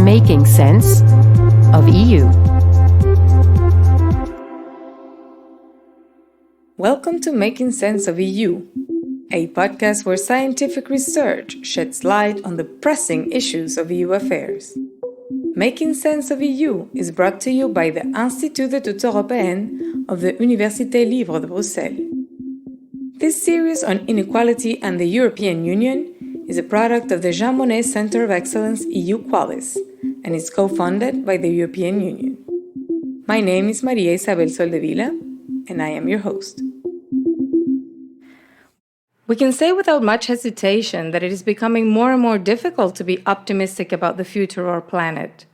Making Sense of EU. Welcome to Making Sense of EU, a podcast where scientific research sheds light on the pressing issues of EU affairs. Making Sense of EU is brought to you by the Institut d'études européennes of the Université Libre de Bruxelles. This series on inequality and the European Union is a product of the Jean Monnet Centre of Excellence EU Qualis and is co-funded by the European Union. My name is Maria Isabel Soldevila, and I am your host. We can say without much hesitation that it is becoming more and more difficult to be optimistic about the future of our planet.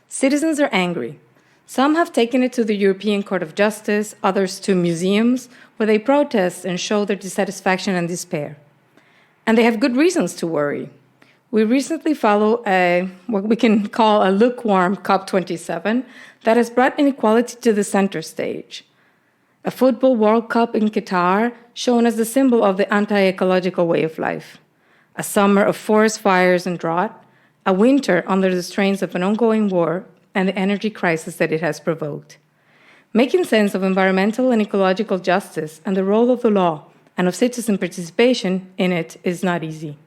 Citizens are angry. Some have taken it to the European Court of Justice, others to museums, where they protest and show their dissatisfaction and despair. And they have good reasons to worry. We recently followed what we can call a lukewarm COP27 that has brought inequality to the center stage. A football World Cup in Qatar shown as the symbol of the anti-ecological way of life. A summer of forest fires and drought. A winter under the strains of an ongoing war and the energy crisis that it has provoked. Making sense of environmental and ecological justice and the role of the law and of citizen participation in it is not easy.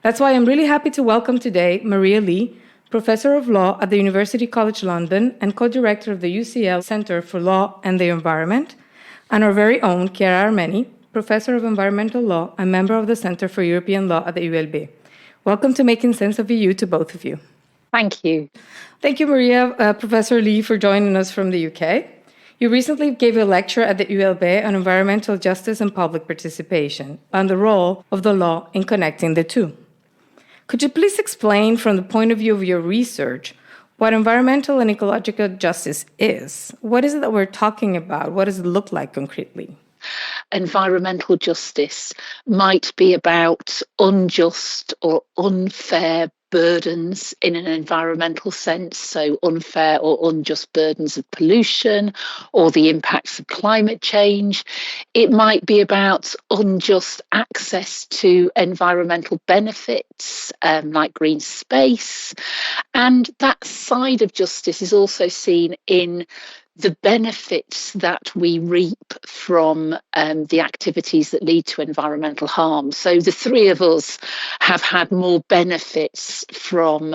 That's why I'm really happy to welcome today Maria Lee, Professor of Law at the University College London and co-director of the UCL Centre for Law and the Environment, and our very own Chiara Armeni, Professor of Environmental Law and member of the Centre for European Law at the ULB. Welcome to Making Sense of EU to both of you. Thank you. Thank you, Maria, Professor Lee, for joining us from the UK. You recently gave a lecture at the ULB on environmental justice and public participation and the role of the law in connecting the two. Could you please explain from the point of view of your research what environmental and ecological justice is? What is it that we're talking about? What does it look like concretely? Environmental justice might be about unjust or unfair burdens in an environmental sense, so unfair or unjust burdens of pollution or the impacts of climate change. It might be about unjust access to environmental benefits like green space. And that side of justice is also seen in the benefits that we reap from the activities that lead to environmental harm. So the three of us have had more benefits from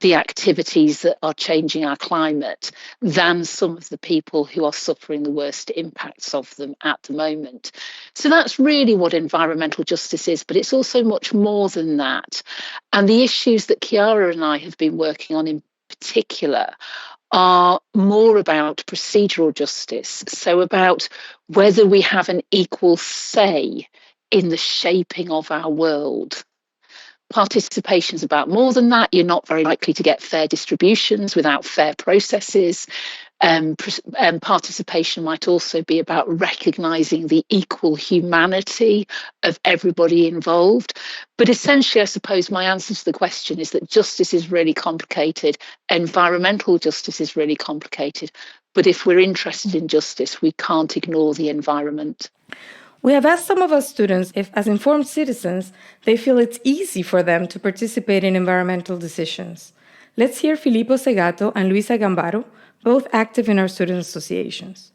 the activities that are changing our climate than some of the people who are suffering the worst impacts of them at the moment. So that's really what environmental justice is, but it's also much more than that. And the issues that Chiara and I have been working on in particular are more about procedural justice, so about whether we have an equal say in the shaping of our world. Participation is about more than that. You're not very likely to get fair distributions without fair processes. Participation might also be about recognising the equal humanity of everybody involved. But essentially, I suppose my answer to the question is that justice is really complicated. Environmental justice is really complicated. But if we're interested in justice, we can't ignore the environment. We have asked some of our students if, as informed citizens, they feel it's easy for them to participate in environmental decisions. Let's hear Filippo Segato and Luisa Gambaro, both active in our student associations.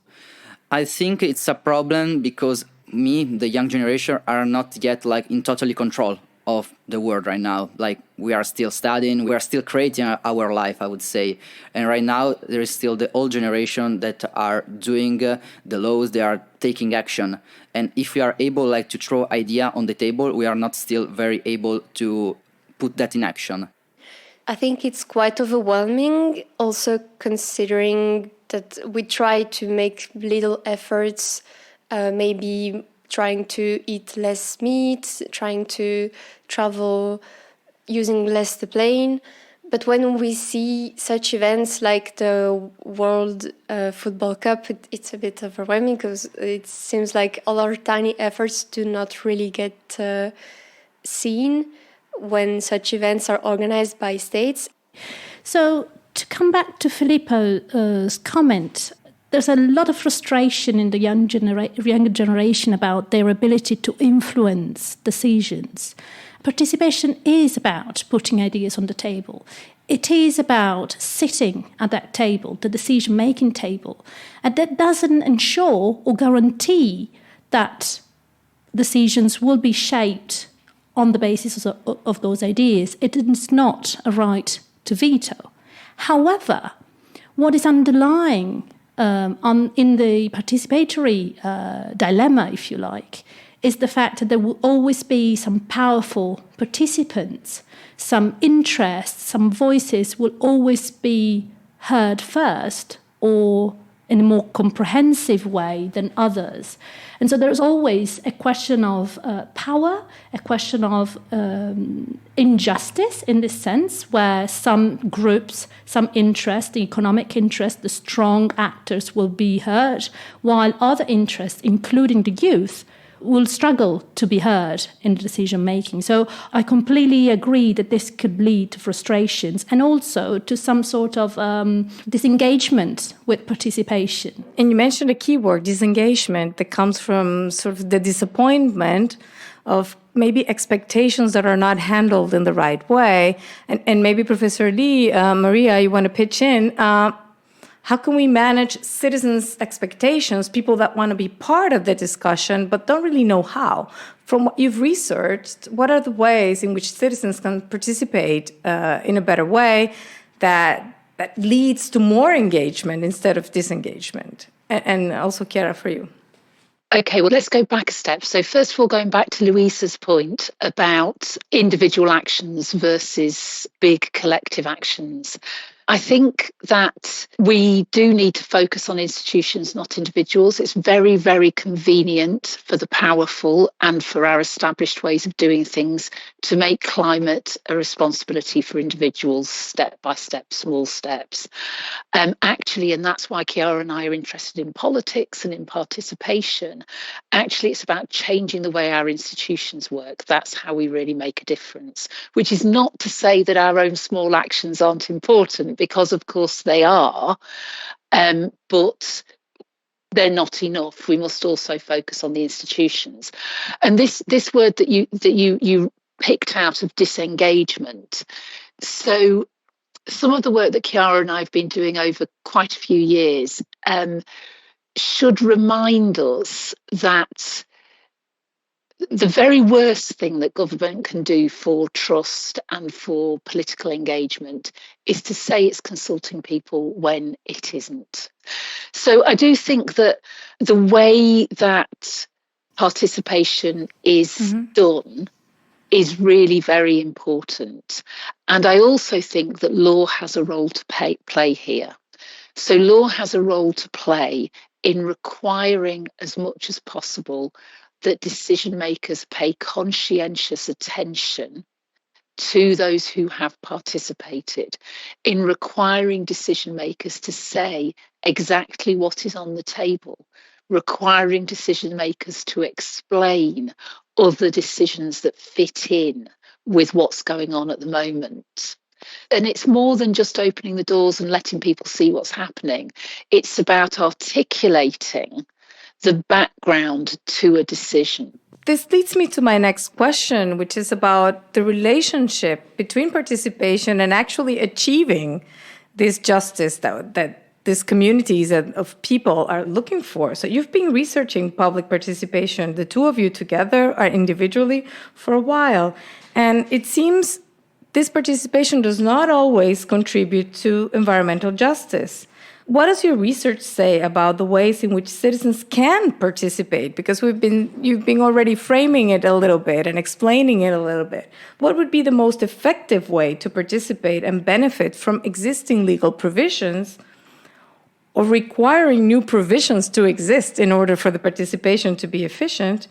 I think it's a problem because the young generation, are not yet in totally control of the world right now. We are still studying, we are still creating our life, I would say. And right now, there is still the old generation that are doing the laws, they are taking action. And if we are able to throw idea on the table, we are not still very able to put that in action. I think it's quite overwhelming, also considering that we try to make little efforts, maybe trying to eat less meat, trying to travel using less the plane. But when we see such events like the World Football Cup, it's a bit overwhelming because it seems like all our tiny efforts do not really get seen when such events are organized by states. So to come back to Filippo's comment, there's a lot of frustration in the younger generation about their ability to influence decisions. Participation is about putting ideas on the table. It is about sitting at that table, the decision-making table. And that doesn't ensure or guarantee that decisions will be shaped on the basis of those ideas. It is not a right to veto. However, what is underlying in the participatory dilemma, if you like, is the fact that there will always be some powerful participants, some interests, some voices will always be heard first or in a more comprehensive way than others. And so there's always a question of power, a question of injustice in this sense, where some groups, some interest, the economic interest, the strong actors will be heard, while other interests, including the youth, will struggle to be heard in the decision-making. So I completely agree that this could lead to frustrations and also to some sort of disengagement with participation. And you mentioned a key word, disengagement, that comes from sort of the disappointment of maybe expectations that are not handled in the right way. And maybe Professor Lee, Maria, you want to pitch in. How can we manage citizens' expectations, people that want to be part of the discussion but don't really know how? From what you've researched, what are the ways in which citizens can participate in a better way that leads to more engagement instead of disengagement? And also, Chiara, for you. Okay, well, let's go back a step. So first of all, going back to Luisa's point about individual actions versus big collective actions. I think that we do need to focus on institutions, not individuals. It's very, very convenient for the powerful and for our established ways of doing things to make climate a responsibility for individuals, step by step, small steps. Actually, and that's why Chiara and I are interested in politics and in participation. Actually, it's about changing the way our institutions work. That's how we really make a difference, which is not to say that our own small actions aren't important, because of course they are, but they're not enough. We must also focus on the institutions. And this word that you picked out of disengagement. So some of the work that Chiara and I have been doing over quite a few years should remind us that the very worst thing that government can do for trust and for political engagement is to say it's consulting people when it isn't. So I do think that the way that participation is done is really very important. And I also think that law has a role to play here. So law has a role to play in requiring as much as possible that decision makers pay conscientious attention to those who have participated, in requiring decision makers to say exactly what is on the table, requiring decision makers to explain other decisions that fit in with what's going on at the moment. And it's more than just opening the doors and letting people see what's happening. It's about articulating the background to a decision. This leads me to my next question, which is about the relationship between participation and actually achieving this justice that these communities of people are looking for. So you've been researching public participation, the two of you together or individually, for a while. And it seems this participation does not always contribute to environmental justice. What does your research say about the ways in which citizens can participate? Because you've been already framing it a little bit and explaining it a little bit. What would be the most effective way to participate and benefit from existing legal provisions, or requiring new provisions to exist in order for the participation to be efficient,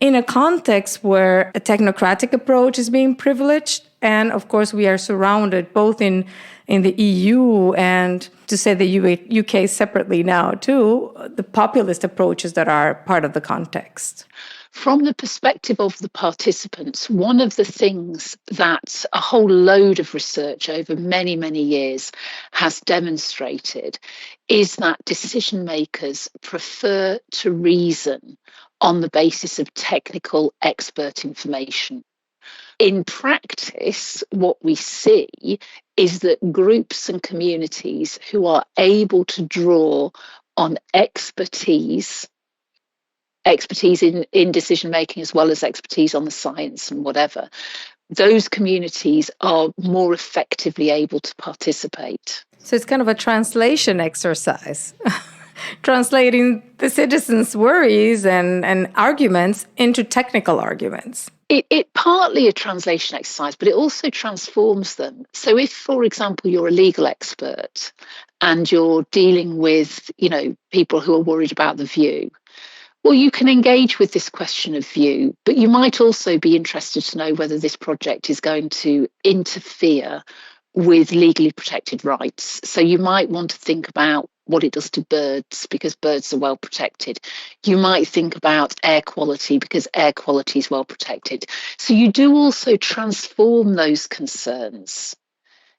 in a context where a technocratic approach is being privileged? And of course, we are surrounded both in the EU and, to say the UK separately now too, the populist approaches that are part of the context. From the perspective of the participants, one of the things that a whole load of research over many, many years has demonstrated is that decision makers prefer to reason on the basis of technical expert information. In practice, what we see is that groups and communities who are able to draw on expertise in decision making as well as expertise on the science and whatever, those communities are more effectively able to participate. So it's kind of a translation exercise, translating the citizens' worries and arguments into technical arguments. It partly a translation exercise, but it also transforms them. So if, for example, you're a legal expert and you're dealing with, people who are worried about the view, well, you can engage with this question of view, but you might also be interested to know whether this project is going to interfere with legally protected rights. So you might want to think about what it does to birds because birds are well protected. You might think about air quality because air quality is well protected. So you do also transform those concerns.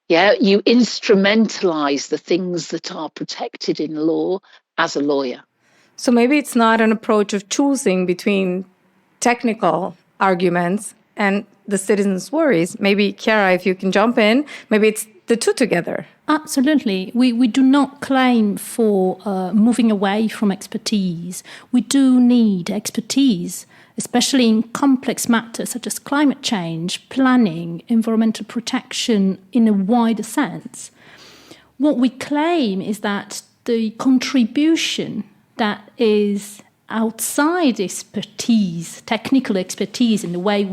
Yeah, you instrumentalize the things that are protected in law as a lawyer. So maybe it's not an approach of choosing between technical arguments and the citizens' worries. Maybe, Chiara, if you can jump in, maybe it's the two together. Absolutely. We do not claim for moving away from expertise. We do need expertise, especially in complex matters such as climate change, planning, environmental protection in a wider sense. What we claim is that the contribution that is outside expertise, technical expertise, in the way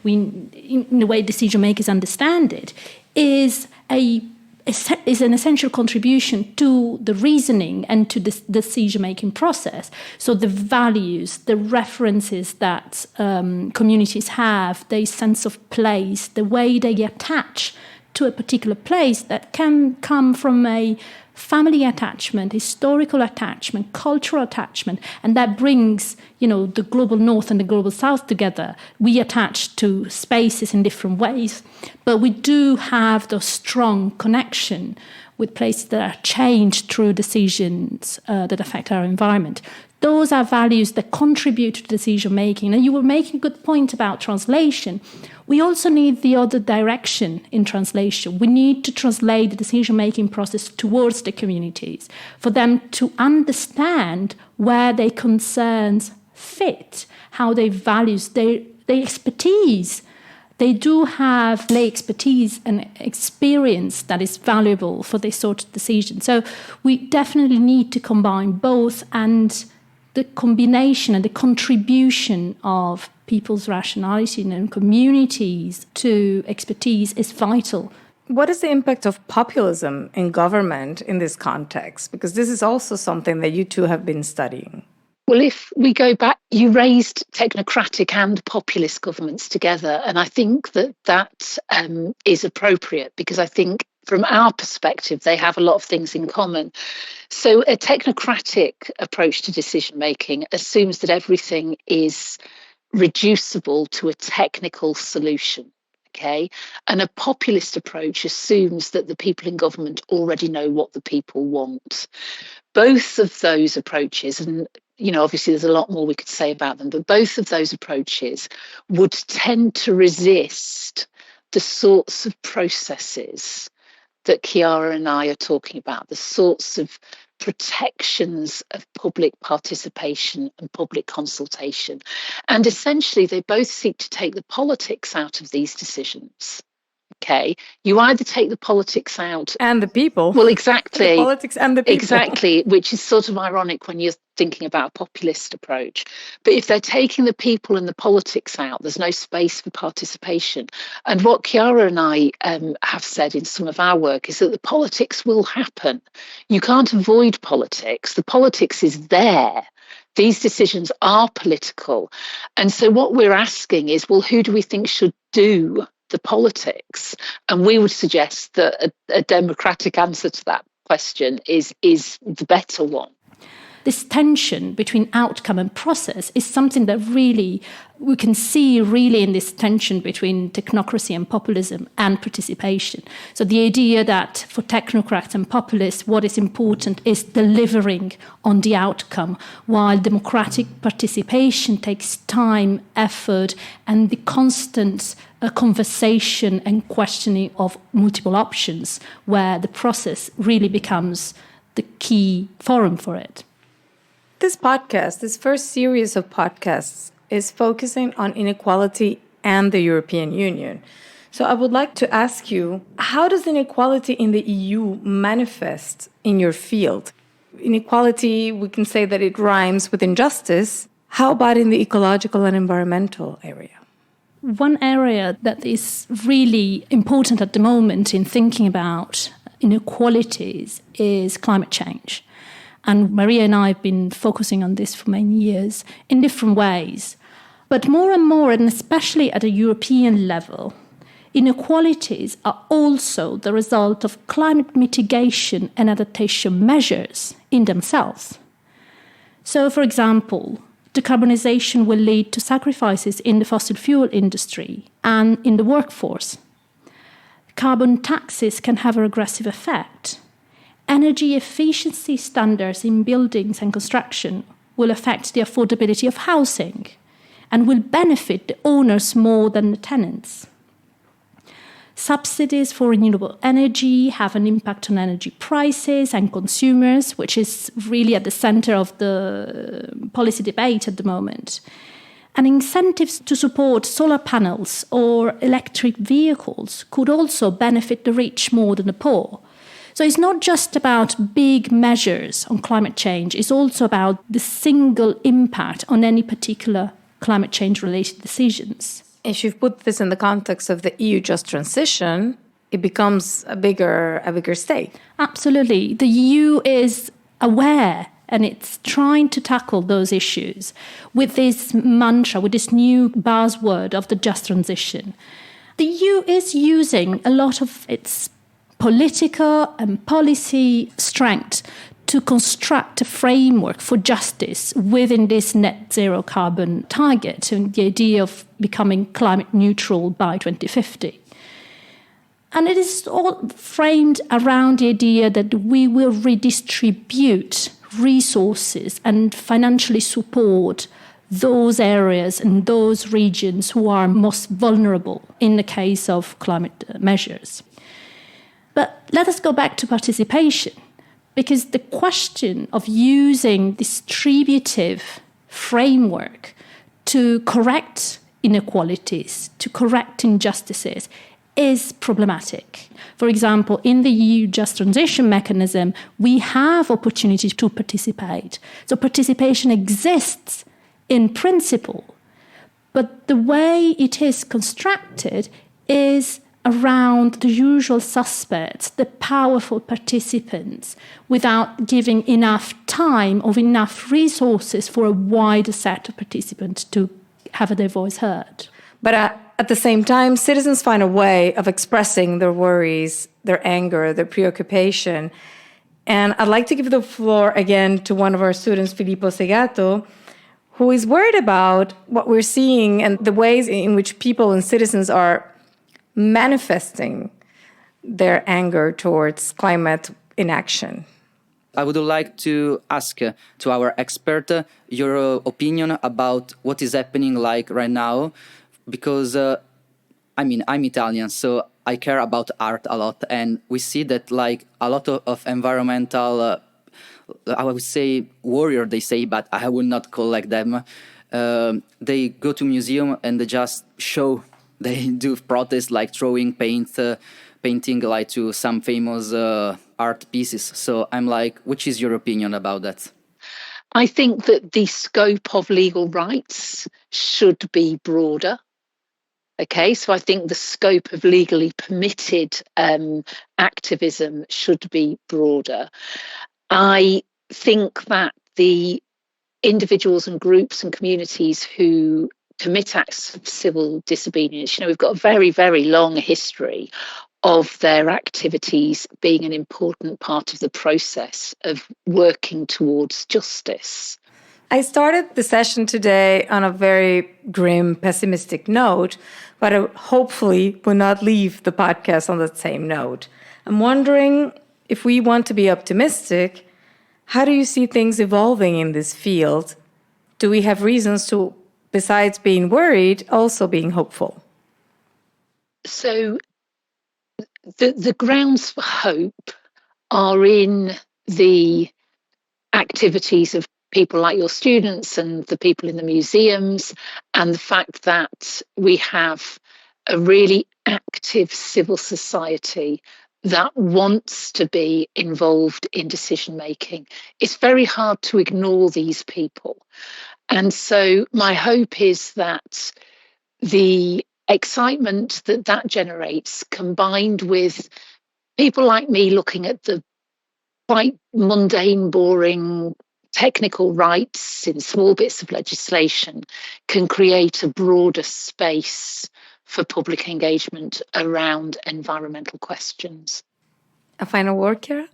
in the way decision makers understand it, is an essential contribution to the reasoning and to the decision-making process. So the values, the references that communities have, their sense of place, the way they attach to a particular place that can come from a family attachment, historical attachment, cultural attachment, and that brings, the global north and the global south together. We attach to spaces in different ways, but we do have the strong connection with places that are changed through decisions that affect our environment. Those are values that contribute to decision making. And you were making a good point about translation. We also need the other direction in translation. We need to translate the decision-making process towards the communities for them to understand where their concerns fit, how their values, their expertise. They do have their expertise and experience that is valuable for this sort of decision. So we definitely need to combine both, and the combination and the contribution of people's rationality and communities to expertise is vital. What is the impact of populism in government in this context? Because this is also something that you two have been studying. Well, if we go back, you raised technocratic and populist governments together, and I think that is appropriate because I think from our perspective, they have a lot of things in common. So a technocratic approach to decision making assumes that everything is reducible to a technical solution. Okay. And a populist approach assumes that the people in government already know what the people want. Both of those approaches, and obviously there's a lot more we could say about them, but both of those approaches would tend to resist the sorts of processes that Chiara and I are talking about, the sorts of protections of public participation and public consultation. And essentially, they both seek to take the politics out of these decisions. Okay, you either take the politics out and the people. Well, exactly. The politics and the people. Exactly, which is sort of ironic when you're thinking about a populist approach. But if they're taking the people and the politics out, there's no space for participation. And what Chiara and I have said in some of our work is that the politics will happen. You can't avoid politics. The politics is there. These decisions are political. And so what we're asking is, well, who do we think should do the politics? And we would suggest that a democratic answer to that question is the better one. this tension between outcome and process is something that really we can see really in this tension between technocracy and populism and participation. So the idea that for technocrats and populists, what is important is delivering on the outcome, while democratic participation takes time, effort, and the constant conversation and questioning of multiple options, where the process really becomes the key forum for it. This podcast, this first series of podcasts, is focusing on inequality and the European Union. So I would like to ask you, how does inequality in the EU manifest in your field? Inequality, we can say that it rhymes with injustice. How about in the ecological and environmental area? One area that is really important at the moment in thinking about inequalities is climate change. And Maria and I have been focusing on this for many years in different ways. But more and more, and especially at a European level, inequalities are also the result of climate mitigation and adaptation measures in themselves. So, for example, decarbonization will lead to sacrifices in the fossil fuel industry and in the workforce. Carbon taxes can have a regressive effect. Energy efficiency standards in buildings and construction will affect the affordability of housing and will benefit the owners more than the tenants. Subsidies for renewable energy have an impact on energy prices and consumers, which is really at the center of the policy debate at the moment. And incentives to support solar panels or electric vehicles could also benefit the rich more than the poor. So it's not just about big measures on climate change, it's also about the single impact on any particular climate change-related decisions. If you put this in the context of the EU just transition, it becomes a bigger stake. Absolutely. The EU is aware and it's trying to tackle those issues with this mantra, with this new buzzword of the just transition. The EU is using a lot of its political and policy strength to construct a framework for justice within this net zero carbon target and the idea of becoming climate neutral by 2050. And it is all framed around the idea that we will redistribute resources and financially support those areas and those regions who are most vulnerable in the case of climate measures. But let us go back to participation, because the question of using distributive framework to correct inequalities, to correct injustices, is problematic. For example, in the EU Just Transition mechanism, we have opportunities to participate. So participation exists in principle, but the way it is constructed is around the usual suspects, the powerful participants, without giving enough time or enough resources for a wider set of participants to have their voice heard. But at the same time, citizens find a way of expressing their worries, their anger, their preoccupation. And I'd like to give the floor again to one of our students, Filippo Segato, who is worried about what we're seeing and the ways in which people and citizens are manifesting their anger towards climate inaction. I would like to ask to our expert your opinion about what is happening like right now, because I'm Italian, so I care about art a lot, and we see that like a lot of environmental, I would say warrior, they say, but I would not call like them. They go to museum and they just show. They do protests like throwing painting like to some famous art pieces. So I'm like, which is your opinion about that? I think that the scope of legal rights should be broader. Okay, so I think the scope of legally permitted activism should be broader. I think that the individuals and groups and communities who commit acts of civil disobedience, we've got a very, very long history of their activities being an important part of the process of working towards justice. I started the session today on a very grim, pessimistic note, but I hopefully will not leave the podcast on that same note. I'm wondering, if we want to be optimistic, how do you see things evolving in this field? Do we have reasons to, besides being worried, also being hopeful? So the grounds for hope are in the activities of people like your students and the people in the museums, and the fact that we have a really active civil society that wants to be involved in decision making. It's very hard to ignore these people. And so my hope is that the excitement that generates, combined with people like me looking at the quite mundane, boring technical rights in small bits of legislation, can create a broader space for public engagement around environmental questions. A final word, Chiara?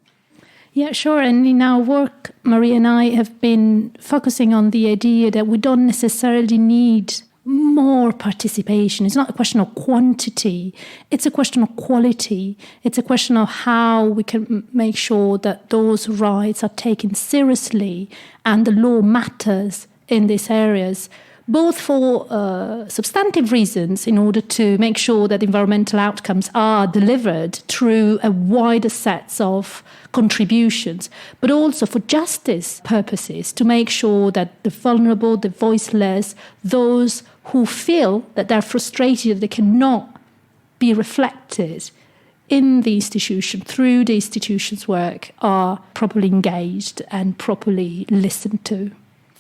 Yeah, sure. And in our work, Maria and I have been focusing on the idea that we don't necessarily need more participation. It's not a question of quantity, it's a question of quality. It's a question of how we can make sure that those rights are taken seriously and the law matters in these areas, both for substantive reasons, in order to make sure that environmental outcomes are delivered through a wider set of contributions, but also for justice purposes, to make sure that the vulnerable, the voiceless, those who feel that they're frustrated, that they cannot be reflected in the institution, through the institution's work, are properly engaged and properly listened to.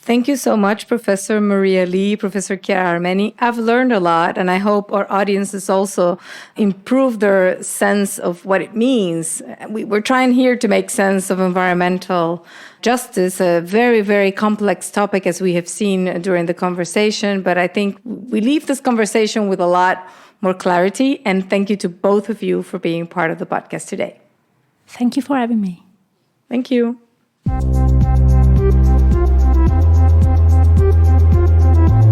Thank you so much, Professor Maria Lee, Professor Chiara Armeni. I've learned a lot, and I hope our audiences also improve their sense of what it means. We're trying here to make sense of environmental justice, a very, very complex topic, as we have seen during the conversation. But I think we leave this conversation with a lot more clarity. And thank you to both of you for being part of the podcast today. Thank you for having me. Thank you.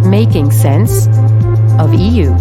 Making sense of EU.